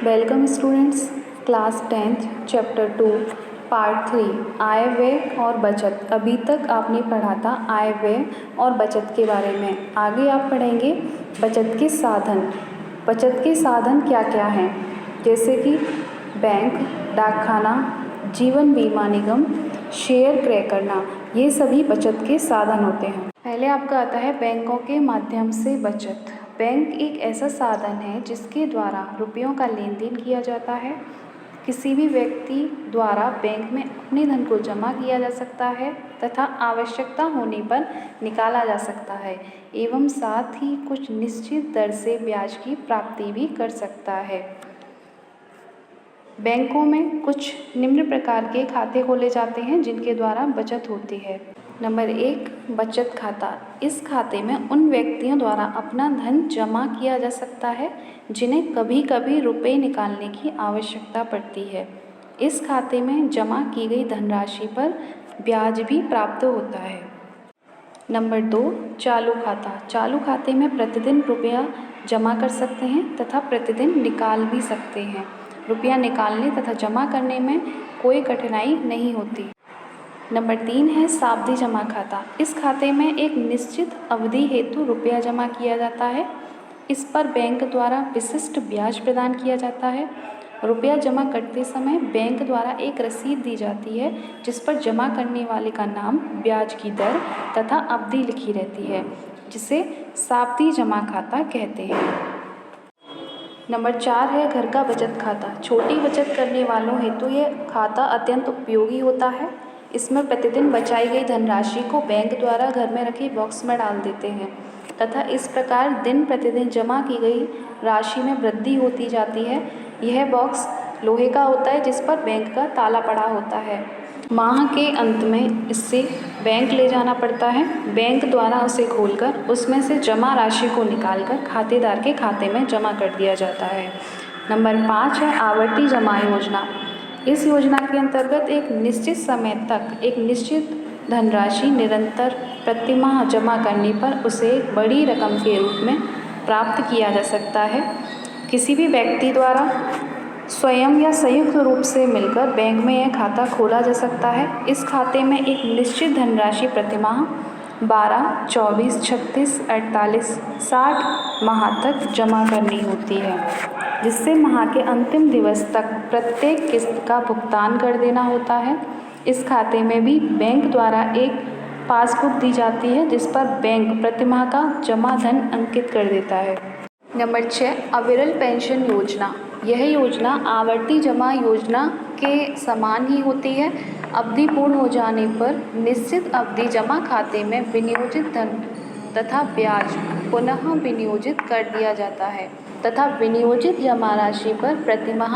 Welcome students, class 10th chapter 2 part 3 आय व्यय और बचत। अभी तक आपने पढ़ा था आय व्यय और बचत के बारे में। आगे आप पढ़ेंगे बचत के साधन। बचत के साधन क्या क्या हैं, जैसे कि बैंक, डाकखाना, जीवन बीमा निगम, शेयर क्रय करना, ये सभी बचत के साधन होते हैं। पहले आपका आता है बैंकों के माध्यम से बचत। बैंक एक ऐसा साधन है जिसके द्वारा रुपयों का लेन देन किया जाता है। किसी भी व्यक्ति द्वारा बैंक में अपने धन को जमा किया जा सकता है तथा आवश्यकता होने पर निकाला जा सकता है एवं साथ ही कुछ निश्चित दर से ब्याज की प्राप्ति भी कर सकता है। बैंकों में कुछ निम्न प्रकार के खाते खोले जाते हैं जिनके द्वारा बचत होती है। नंबर 1, बचत खाता। इस खाते में उन व्यक्तियों द्वारा अपना धन जमा किया जा सकता है जिन्हें कभी कभी रुपए निकालने की आवश्यकता पड़ती है। इस खाते में जमा की गई धनराशि पर ब्याज भी प्राप्त होता है। नंबर 2, चालू खाता। चालू खाते में प्रतिदिन रुपया जमा कर सकते हैं तथा प्रतिदिन निकाल भी सकते हैं। रुपया निकालने तथा जमा करने में कोई कठिनाई नहीं होती। नंबर 3 है सावधि जमा खाता। इस खाते में एक निश्चित अवधि हेतु रुपया जमा किया जाता है। इस पर बैंक द्वारा विशिष्ट ब्याज प्रदान किया जाता है। रुपया जमा करते समय बैंक द्वारा एक रसीद दी जाती है जिस पर जमा करने वाले का नाम, ब्याज की दर तथा अवधि लिखी रहती है, जिसे सावधि जमा खाता कहते हैं। नंबर 4 है घर का बचत खाता। छोटी बचत करने वालों हेतु यह खाता अत्यंत उपयोगी होता है। इसमें प्रतिदिन बचाई गई धनराशि को बैंक द्वारा घर में रखे बॉक्स में डाल देते हैं तथा इस प्रकार दिन प्रतिदिन जमा की गई राशि में वृद्धि होती जाती है। यह बॉक्स लोहे का होता है जिस पर बैंक का ताला पड़ा होता है। माह के अंत में इसे बैंक ले जाना पड़ता है। बैंक द्वारा उसे खोलकर उसमें से जमा राशि को निकालकर खातेदार के खाते में जमा कर दिया जाता है। नंबर 5 है आवर्ती जमा योजना। इस योजना के अंतर्गत एक निश्चित समय तक एक निश्चित धनराशि निरंतर प्रतिमाह जमा करने पर उसे एक बड़ी रकम के रूप में प्राप्त किया जा सकता है। किसी भी व्यक्ति द्वारा स्वयं या संयुक्त रूप से मिलकर बैंक में यह खाता खोला जा सकता है। इस खाते में एक निश्चित धनराशि प्रतिमाह 12, 24, 36, 48, 60 माह तक जमा करनी होती है, जिससे माह के अंतिम दिवस तक प्रत्येक किस्त का भुगतान कर देना होता है। इस खाते में भी बैंक द्वारा एक पासबुक दी जाती है जिस पर बैंक प्रतिमाह का जमा धन अंकित कर देता है। नंबर 6, अविरल पेंशन योजना। यह योजना आवर्ती जमा योजना के समान ही होती है। अवधि पूर्ण हो जाने पर निश्चित अवधि जमा खाते में विनियोजित धन तथा ब्याज पुनः विनियोजित कर दिया जाता है तथा विनियोजित जमा राशि पर प्रतिमाह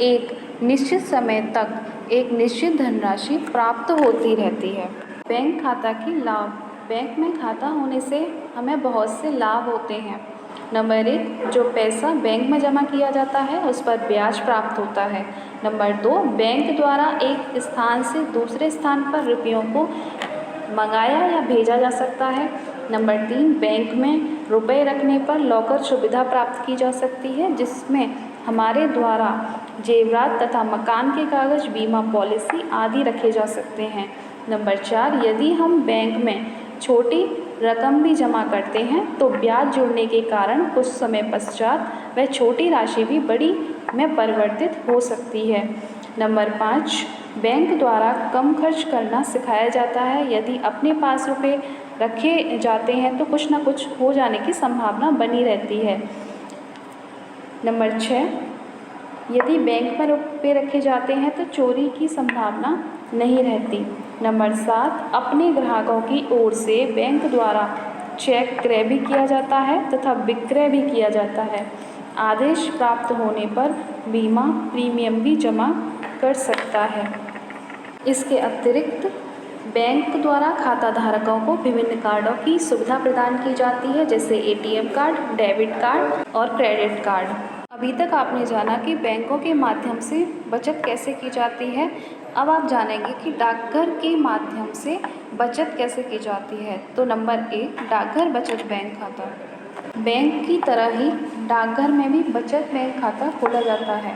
एक निश्चित समय तक एक निश्चित धनराशि प्राप्त होती रहती है। बैंक खाता के लाभ। बैंक में खाता होने से हमें बहुत से लाभ होते हैं। नंबर 1, जो पैसा बैंक में जमा किया जाता है उस पर ब्याज प्राप्त होता है। नंबर 2, बैंक द्वारा एक स्थान से दूसरे स्थान पर रुपयों को मंगाया या भेजा जा सकता है। नंबर 3, बैंक में रुपए रखने पर लॉकर सुविधा प्राप्त की जा सकती है जिसमें हमारे द्वारा जेवरात तथा मकान के कागज, बीमा पॉलिसी आदि रखे जा सकते हैं। नंबर 4, यदि हम बैंक में छोटी रकम भी जमा करते हैं तो ब्याज जुड़ने के कारण कुछ समय पश्चात वह छोटी राशि भी बड़ी में परिवर्तित हो सकती है। नंबर 5, बैंक द्वारा कम खर्च करना सिखाया जाता है। यदि अपने पास रुपए रखे जाते हैं तो कुछ ना कुछ हो जाने की संभावना बनी रहती है। नंबर 6, यदि बैंक में रुपए रखे जाते हैं तो चोरी की संभावना नहीं रहती। नंबर 7, अपने ग्राहकों की ओर से बैंक द्वारा चेक क्रय भी किया जाता है तथा विक्रय भी किया जाता है। आदेश प्राप्त होने पर बीमा प्रीमियम भी जमा कर सकता है। इसके अतिरिक्त बैंक द्वारा खाता धारकों को विभिन्न कार्डों की सुविधा प्रदान की जाती है, जैसे ATM कार्ड, डेबिट कार्ड और क्रेडिट कार्ड। अभी तक आपने जाना कि बैंकों के माध्यम से बचत कैसे की जाती है। अब आप जानेंगे कि डाकघर के माध्यम से बचत कैसे की जाती है। तो नंबर 1, डाकघर बचत बैंक खाता। बैंक की तरह ही डाकघर में भी बचत बैंक खाता खोला जाता है।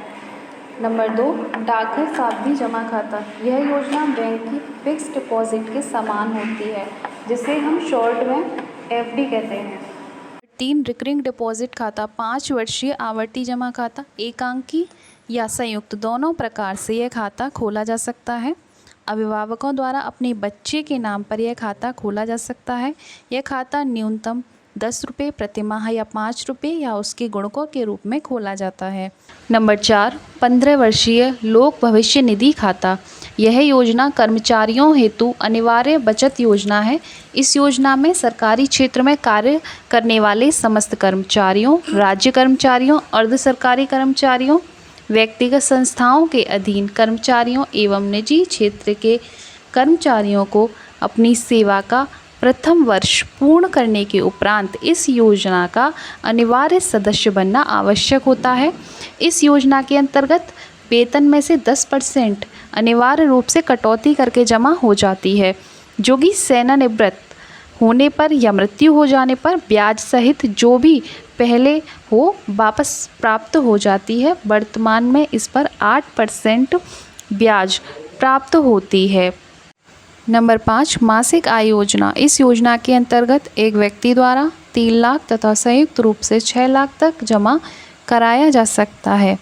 नंबर 2, डाकघर सावधि जमा खाता। यह योजना बैंक की फिक्स डिपॉजिट के समान होती है, जिसे हम शॉर्ट में FD कहते हैं। 3, रिकरिंग डिपॉजिट खाता। 5 वर्षीय आवर्ती जमा खाता। एकांकी या संयुक्त दोनों प्रकार से यह खाता खोला जा सकता है। अभिभावकों द्वारा अपने बच्चे के नाम पर यह खाता खोला जा सकता है। यह खाता न्यूनतम 10 रुपये प्रतिमाह या 5 रुपये या उसके गुणकों के रूप में खोला जाता है। नंबर 4, 15 वर्षीय लोक भविष्य निधि खाता। यह योजना कर्मचारियों हेतु अनिवार्य बचत योजना है। इस योजना में सरकारी क्षेत्र में कार्य करने वाले समस्त कर्मचारियों, राज्य कर्मचारियों, अर्ध सरकारी कर्मचारियों, व्यक्तिगत संस्थाओं के अधीन कर्मचारियों एवं निजी क्षेत्र के कर्मचारियों को अपनी सेवा का प्रथम वर्ष पूर्ण करने के उपरांत इस योजना का अनिवार्य सदस्य बनना आवश्यक होता है। इस योजना के अंतर्गत वेतन में से 10% अनिवार्य रूप से कटौती करके जमा हो जाती है, जो कि सेवानिवृत्त होने पर या मृत्यु हो जाने पर ब्याज सहित जो भी पहले हो वापस प्राप्त हो जाती है। वर्तमान में इस पर 8% ब्याज प्राप्त होती है। नंबर 5, मासिक आय योजना। इस योजना के अंतर्गत एक व्यक्ति द्वारा 3 लाख तथा संयुक्त रूप से 6 लाख तक जमा कराया जा सकता है।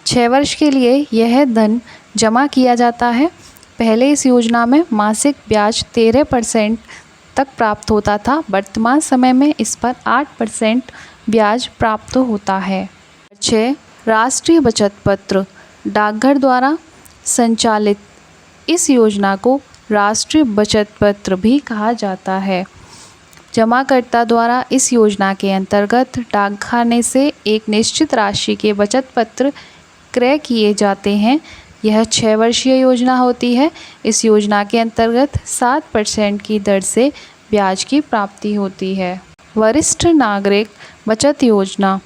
6 वर्ष के लिए यह धन जमा किया जाता है। पहले इस योजना में मासिक ब्याज 13% तक प्राप्त होता था। वर्तमान समय में इस पर 8% ब्याज प्राप्त होता है। 6, राष्ट्रीय बचत पत्र। डाकघर द्वारा संचालित इस योजना को राष्ट्रीय बचत पत्र भी कहा जाता है। जमाकर्ता द्वारा इस योजना के अंतर्गत डाकखाने से एक निश्चित राशि के बचत पत्र क्रय किए जाते हैं। यह 6 वर्षीय योजना होती है। इस योजना के अंतर्गत 7% की दर से ब्याज की प्राप्ति होती है। वरिष्ठ नागरिक बचत योजना।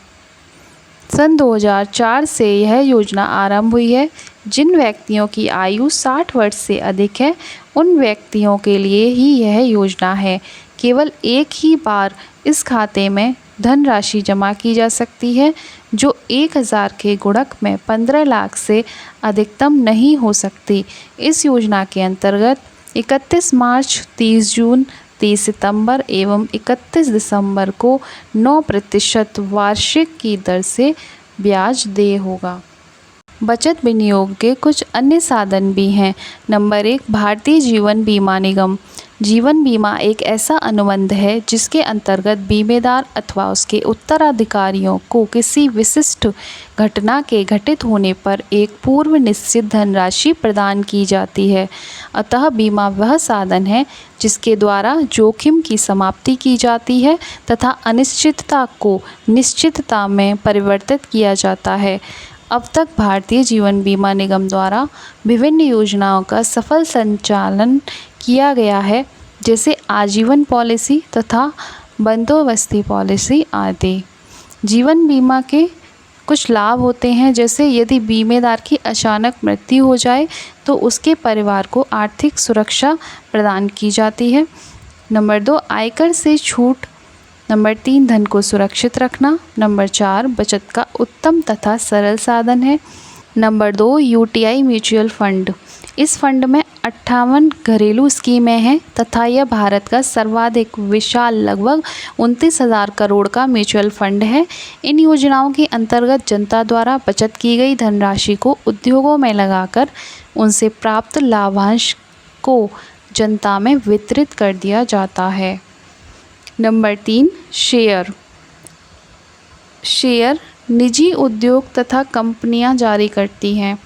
सन 2004 से यह योजना आरंभ हुई है। जिन व्यक्तियों की आयु 60 वर्ष से अधिक है, उन व्यक्तियों के लिए ही यह योजना है। केवल एक ही बार इस खाते में धनराशि जमा की जा सकती है, जो 1000 के गुणक में 15 लाख से अधिकतम नहीं हो सकती। इस योजना के अंतर्गत 31 मार्च, 30 जून, 30 सितंबर एवं 31 दिसंबर को 9% वार्षिक की दर से ब्याज देय होगा। बचत विनियोग के कुछ अन्य साधन भी हैं। नंबर 1, भारतीय जीवन बीमा निगम। जीवन बीमा एक ऐसा अनुबंध है जिसके अंतर्गत बीमेदार अथवा उसके उत्तराधिकारियों को किसी विशिष्ट घटना के घटित होने पर एक पूर्व निश्चित धनराशि प्रदान की जाती है। अतः बीमा वह साधन है जिसके द्वारा जोखिम की समाप्ति की जाती है तथा अनिश्चितता को निश्चितता में परिवर्तित किया जाता है। अब तक भारतीय जीवन बीमा निगम द्वारा विभिन्न योजनाओं का सफल संचालन किया गया है, जैसे आजीवन पॉलिसी तथा बंदोबस्ती पॉलिसी आदि। जीवन बीमा के कुछ लाभ होते हैं, जैसे यदि बीमेदार की अचानक मृत्यु हो जाए तो उसके परिवार को आर्थिक सुरक्षा प्रदान की जाती है। नंबर 2, आयकर से छूट। नंबर 3, धन को सुरक्षित रखना। नंबर 4, बचत का उत्तम तथा सरल साधन है। Number 2, UTI mutual fund. इस फंड में 58 घरेलू स्कीमें हैं तथा यह भारत का सर्वाधिक विशाल लगभग 29,000 करोड़ का म्यूचुअल फंड है। इन योजनाओं के अंतर्गत जनता द्वारा बचत की गई धनराशि को उद्योगों में लगाकर उनसे प्राप्त लाभांश को जनता में वितरित कर दिया जाता है। Number 3, share. शेयर निजी उद्योग तथा कंपनियां जारी करती हैं।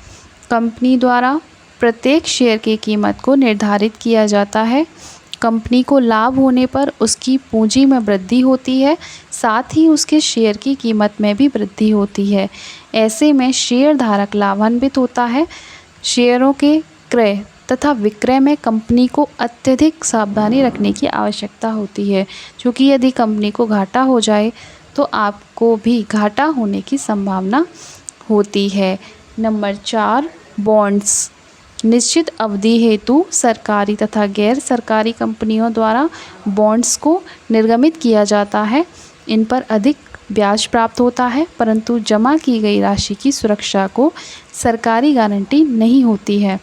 कंपनी द्वारा प्रत्येक शेयर की कीमत को निर्धारित किया जाता है। कंपनी को लाभ होने पर उसकी पूंजी में वृद्धि होती है, साथ ही उसके शेयर की कीमत में भी वृद्धि होती है। ऐसे में शेयर धारक लाभान्वित होता है। शेयरों के क्रय तथा विक्रय में कंपनी को अत्यधिक सावधानी रखने की आवश्यकता होती है, क्योंकि यदि कंपनी को घाटा हो जाए तो आपको भी घाटा होने की संभावना होती है। Number 4, bonds. निश्चित अवधि हेतु सरकारी तथा गैर सरकारी कंपनियों द्वारा बॉन्ड्स को निर्गमित किया जाता है। इन पर अधिक ब्याज प्राप्त होता है, परंतु जमा की गई राशि की सुरक्षा को सरकारी गारंटी नहीं होती है।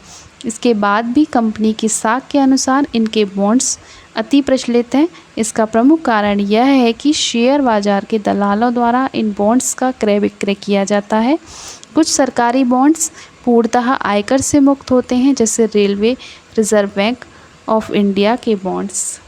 इसके बाद भी कंपनी की साख के अनुसार इनके बॉन्ड्स अति प्रचलित हैं। इसका प्रमुख कारण यह है कि शेयर बाजार के दलालों द्वारा इन बॉन्ड्स का क्रय विक्रय किया जाता है। कुछ सरकारी बॉन्ड्स पूर्णतः आयकर से मुक्त होते हैं, जैसे railway, reserve bank of India के बॉन्ड्स।